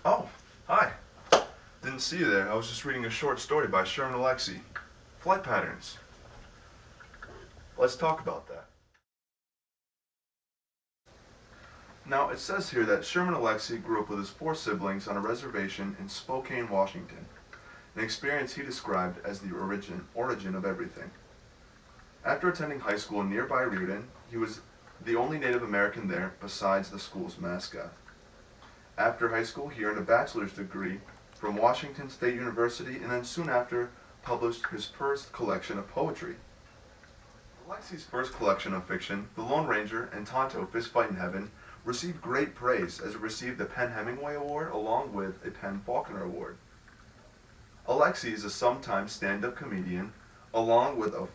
Oh, hi. Didn't see you there. I was just reading a short story by Sherman Alexie. Flight patterns. Let's talk about that. Now, it says here that Sherman Alexie grew up with his four siblings on a reservation in Spokane, Washington, an experience he described as the origin of everything. After attending high school in nearby Reardon, he was the only Native American there besides the school's mascot. After high school, he earned a bachelor's degree from Washington State University and then soon after published his first collection of poetry. Alexie's first collection of fiction, The Lone Ranger and Tonto Fistfight in Heaven, received great praise as it received the PEN/Hemingway Award along with a PEN/Faulkner Award. Alexie is a sometime stand-up comedian along with a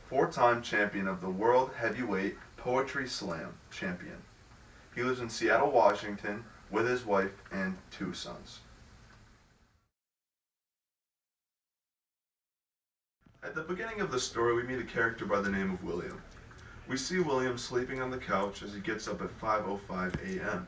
four-time champion of the World Heavyweight Poetry Slam champion. He lives in Seattle, Washington with his wife and two sons. At the beginning of the story, we meet a character by the name of William. We see William sleeping on the couch as he gets up at 5:05 a.m.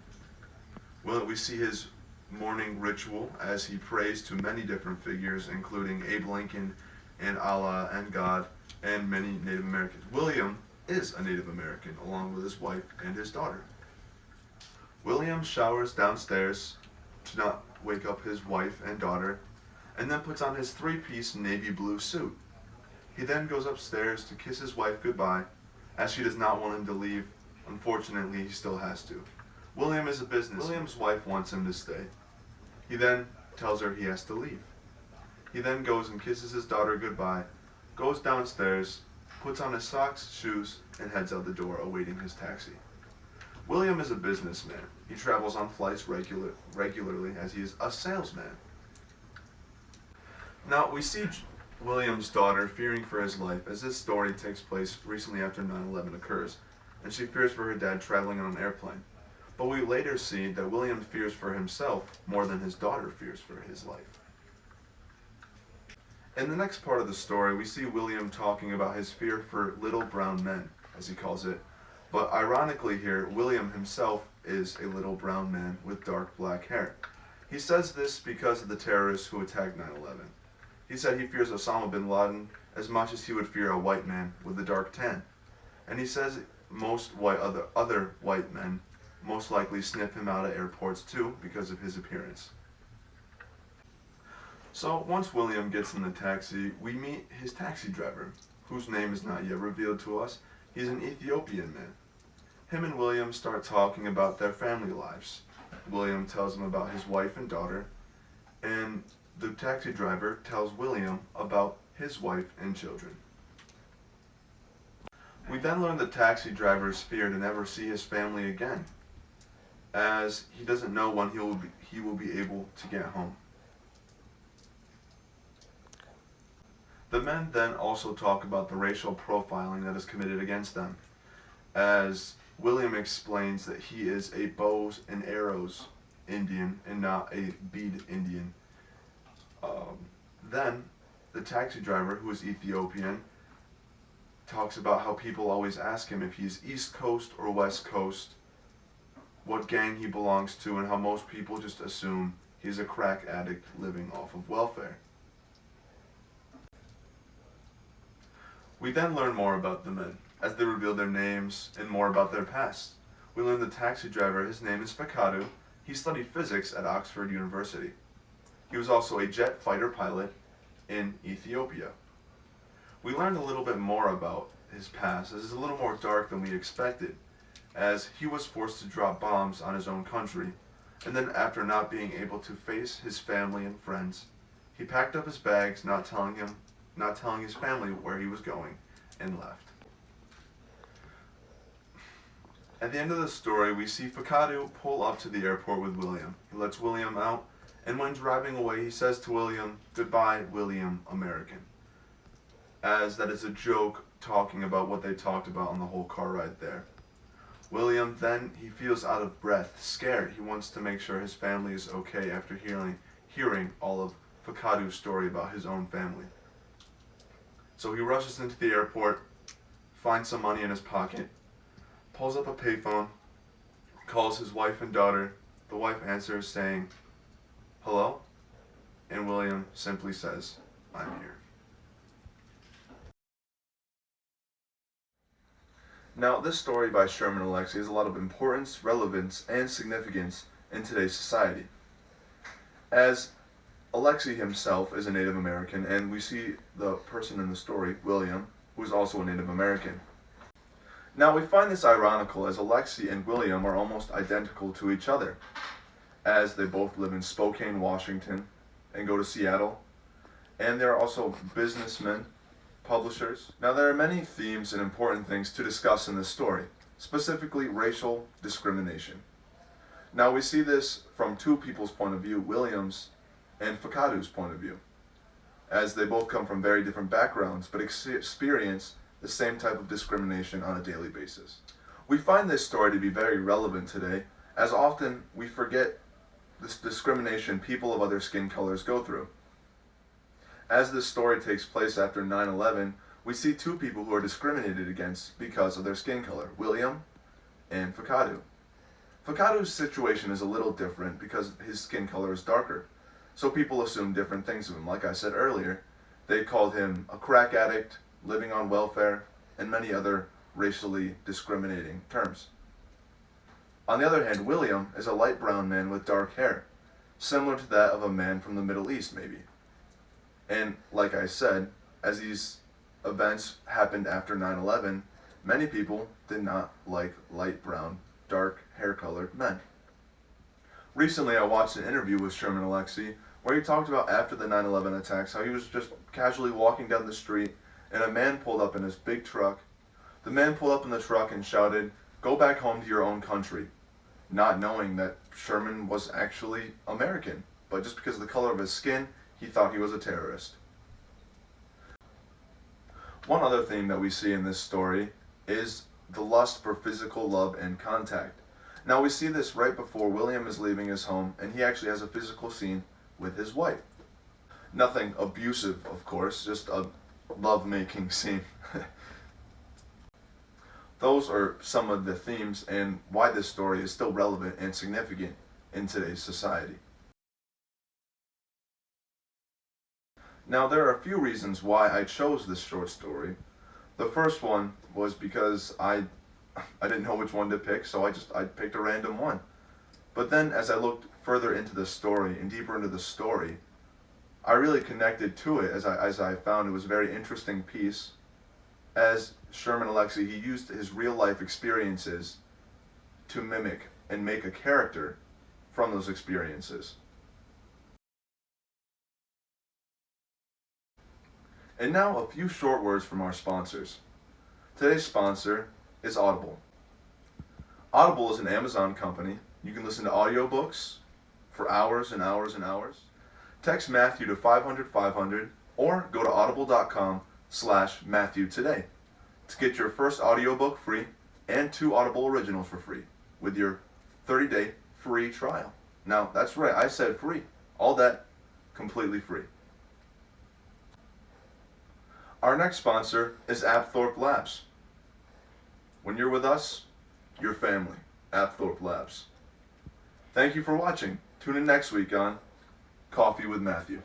We see his morning ritual as he prays to many different figures, including Abe Lincoln and Allah and God and many Native Americans. William is a Native American, along with his wife and his daughter. William showers downstairs to not wake up his wife and daughter, and then puts on his three-piece navy blue suit. He then goes upstairs to kiss his wife goodbye, as she does not want him to leave. Unfortunately, he still has to. William is a businessman. William's wife wants him to stay. He then tells her he has to leave. He then goes and kisses his daughter goodbye, goes downstairs, puts on his socks, shoes, and heads out the door awaiting his taxi. William is a businessman. He travels on flights regularly as he is a salesman. Now, we see William's daughter fearing for his life as this story takes place recently after 9/11 occurs, and she fears for her dad traveling on an airplane. But we later see that William fears for himself more than his daughter fears for his life. In the next part of the story, we see William talking about his fear for little brown men, as he calls it. But ironically here, William himself is a little brown man with dark black hair. He says this because of the terrorists who attacked 9/11. He said he fears Osama bin Laden as much as he would fear a white man with a dark tan. And he says most other white men most likely sniff him out at airports too because of his appearance. So once William gets in the taxi, we meet his taxi driver, whose name is not yet revealed to us. He's an Ethiopian man. Him and William start talking about their family lives. William tells him about his wife and daughter, and the taxi driver tells William about his wife and children. We then learn the taxi driver's fear to never see his family again, as he doesn't know when he will be able to get home. The men then also talk about the racial profiling that is committed against them, as William explains that he is a bows and arrows Indian and not a bead Indian. Then the taxi driver, who is Ethiopian, talks about how people always ask him if he's East Coast or West Coast, what gang he belongs to, and how most people just assume he's a crack addict living off of welfare. We then learn more about the men, as they reveal their names and more about their past. We learn the taxi driver, his name is Fakadu. He studied physics at Oxford University. He was also a jet fighter pilot in Ethiopia. We learned a little bit more about his past, as it's a little more dark than we expected, as he was forced to drop bombs on his own country, and then after not being able to face his family and friends, he packed up his bags, not telling his family where he was going, and left. At the end of the story, we see Fakadu pull up to the airport with William. He lets William out, and when driving away, he says to William, "Goodbye, William American," as that is a joke talking about what they talked about on the whole car ride there. William then, he feels out of breath, scared. He wants to make sure his family is okay after hearing all of Fakadu's story about his own family. So he rushes into the airport, finds some money in his pocket, pulls up a payphone, calls his wife and daughter. The wife answers saying "Hello?" And William simply says, "I'm here." Now, this story by Sherman Alexie has a lot of importance, relevance, and significance in today's society. As Alexie himself is a Native American, and we see the person in the story, William, who is also a Native American. Now, we find this ironical as Alexie and William are almost identical to each other, as they both live in Spokane, Washington, and go to Seattle, and they're also businessmen, publishers. Now, there are many themes and important things to discuss in this story, specifically racial discrimination. Now, we see this from two people's point of view, William's and Fakadu's point of view, as they both come from very different backgrounds but experience the same type of discrimination on a daily basis. We find this story to be very relevant today, as often we forget this discrimination people of other skin colors go through. As this story takes place after 9/11, we see two people who are discriminated against because of their skin color, William and Fakadu. Fakadu's situation is a little different because his skin color is darker, so people assume different things of him. Like I said earlier, they called him a crack addict, living on welfare, and many other racially discriminating terms. On the other hand, William is a light brown man with dark hair, similar to that of a man from the Middle East, maybe. And like I said, as these events happened after 9/11, many people did not like light brown, dark hair-colored men. Recently, I watched an interview with Sherman Alexie where he talked about after the 9/11 attacks, how he was just casually walking down the street and a man pulled up in his big truck. The man pulled up in the truck and shouted, "Go back home to your own country," not knowing that Sherman was actually American, but just because of the color of his skin, he thought he was a terrorist. One other theme that we see in this story is the lust for physical love and contact. Now, we see this right before William is leaving his home, and he actually has a physical scene with his wife. Nothing abusive, of course, just a love-making scene. Those are some of the themes and why this story is still relevant and significant in today's society. Now, there are a few reasons why I chose this short story. The first one was because I didn't know which one to pick, so I picked a random one. But then as I looked further into the story and deeper into the story, I really connected to it as I found it was a very interesting piece. As Sherman Alexie, he used his real life experiences to mimic and make a character from those experiences. And now a few short words from our sponsors. Today's sponsor is Audible. Audible is an Amazon company. You can listen to audiobooks for hours and hours and hours. Text Matthew to 500-500 or go to audible.com/Matthew today to get your first audiobook free and 2 Audible originals for free with your 30-day free trial. Now, that's right, I said free. All that completely free. Our next sponsor is Apthorpe Labs. When you're with us, you're family. Apthorpe Labs. Thank you for watching. Tune in next week on Coffee with Matthew.